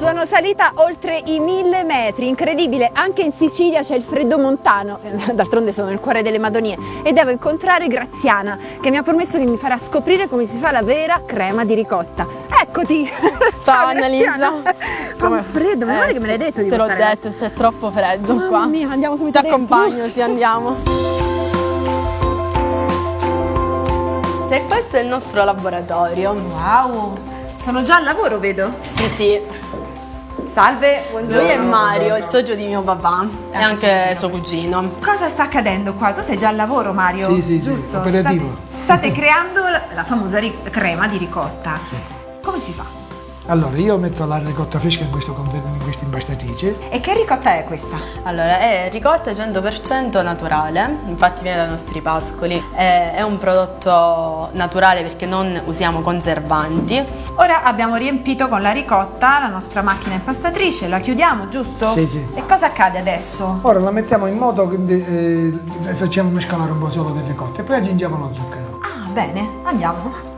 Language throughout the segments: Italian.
Sono salita oltre i 1000 metri, incredibile, anche in Sicilia c'è il freddo montano, d'altronde sono nel cuore delle Madonie, e devo incontrare Graziana che mi ha promesso che mi farà scoprire come si fa la vera crema di ricotta. Eccoti! Ciao Annalisa! Fa un freddo, meno male che me l'hai detto di Te l'ho portare detto, c'è troppo freddo Mamma qua. mia, andiamo subito Ti accompagno, sì, andiamo. Se questo è il nostro laboratorio. Wow! Sono già al lavoro, vedo? Sì, sì. Salve, buongiorno. Lui è Mario, il socio di mio papà e anche suo cugino. Cosa sta accadendo qua? Tu sei già al lavoro, Mario? Sì, giusto? operativo. State creando la famosa crema di ricotta. Sì. Come si fa? Allora, io metto la ricotta fresca in questa impastatrice. E che ricotta è questa? Allora, è ricotta 100% naturale, infatti viene dai nostri pascoli. È un prodotto naturale perché non usiamo conservanti. Ora abbiamo riempito con la ricotta la nostra macchina impastatrice, la chiudiamo, giusto? Sì, sì. E cosa accade adesso? Ora la mettiamo in modo che facciamo mescolare un po' solo di ricotta e poi aggiungiamo lo zucchero. Ah, bene, andiamo.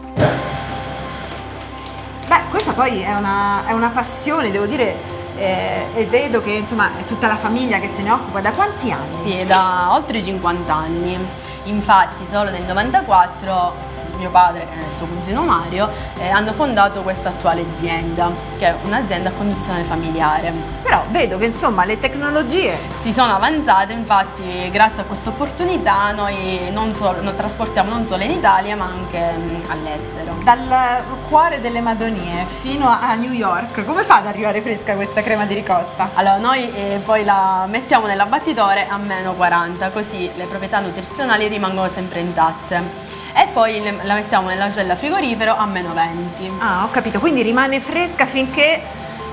Beh, questa poi è una passione, devo dire, e vedo che insomma è tutta la famiglia che se ne occupa. Da quanti anni? Sì, da oltre 50 anni. Infatti solo nel 94 mio padre e il suo cugino Mario hanno fondato questa attuale azienda, che è un'azienda a conduzione familiare. Però vedo che insomma le tecnologie Si sono avanzate, infatti grazie a questa opportunità noi non trasportiamo non solo in Italia ma anche all'estero. dal cuore delle Madonie fino a New York, come fa ad arrivare fresca questa crema di ricotta? Allora noi poi la mettiamo nell'abbattitore a meno 40, così le proprietà nutrizionali rimangono sempre intatte. E poi la mettiamo nella cella frigorifero a meno 20. Ah, ho capito, quindi rimane fresca finché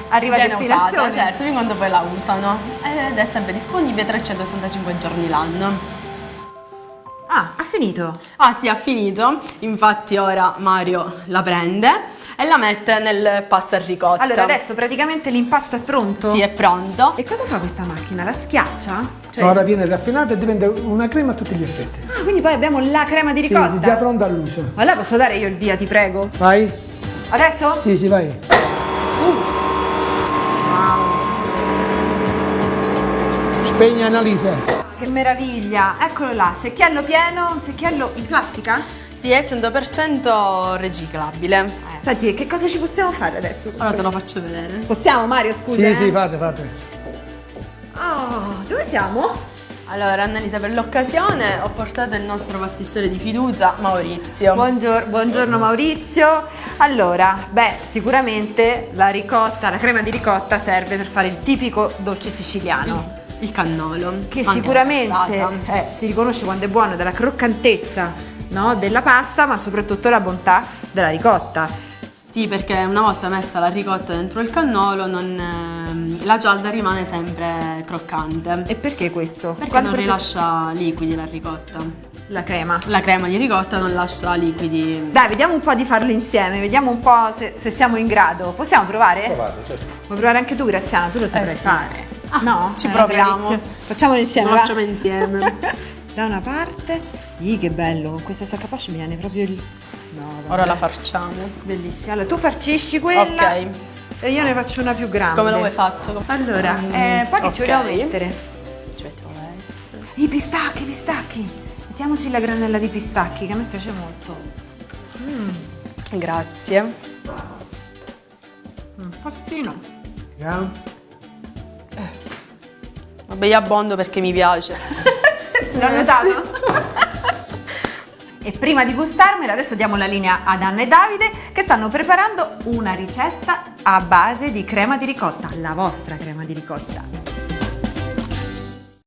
arriva a Viene destinazione. usata, certo, fin quando poi la usano. Ed è sempre disponibile 365 giorni l'anno. Ah, ha finito. Ah sì, ha finito. Infatti ora Mario la prende e la mette nel pasto a ricotta. Allora adesso praticamente l'impasto è pronto? Sì, è pronto. E cosa fa questa macchina? La schiaccia? Cioè- Ora viene raffinata e diventa una crema a tutti gli effetti. Ah, quindi poi abbiamo la crema di Sì, ricotta? sì, già pronta all'uso. Allora posso dare io il via, ti prego? Vai? Adesso? Sì, sì, vai. Spegni Annalisa. Che meraviglia! Eccolo là, secchiello pieno, secchiello in plastica? Sì, è 100% riciclabile. Senti, che cosa ci possiamo fare adesso? Ora te lo faccio vedere. Possiamo, Mario, scusa? Sì, sì, fate. Oh, dove siamo? Allora Annalisa, per l'occasione ho portato il nostro pasticcere di fiducia, Maurizio. Buongiorno Maurizio. Allora, beh, sicuramente la ricotta, la crema di ricotta serve per fare il tipico dolce siciliano. Il cannolo. Che anche sicuramente la passata. si riconosce quando è buono dalla croccantezza, no, della pasta, ma soprattutto la bontà della ricotta. Sì, perché una volta messa la ricotta dentro il cannolo la cialda rimane sempre croccante. E perché questo? Perché non rilascia liquidi la ricotta. La crema. La crema di ricotta non lascia liquidi. Dai, vediamo un po' di farlo insieme, vediamo un po' se siamo in grado. Possiamo provare? Provate, certo. Vuoi provare anche tu, Graziana? Tu lo saprai sì. fare. Ah, no? ci È una proviamo. tradizione. Facciamolo insieme, Lo va? facciamo insieme. Da una parte. Che bello, con questa saccaposcia mi viene proprio il... No, vabbè. Ora la farciamo. Bellissima. Allora, tu farcisci quella Ok. e io ne faccio una più grande. Come lo vuoi fatto? Allora, poi che ci ok. vogliamo mettere? Ci mettiamo questo. I pistacchi. Mettiamoci la granella di pistacchi, che a me piace molto. Grazie. Un postino. Yeah. Vabbè, io abbondo perché mi piace. L'ho notato? E prima di gustarmela, adesso diamo la linea ad Anna e Davide che stanno preparando una ricetta a base di crema di ricotta, la vostra crema di ricotta.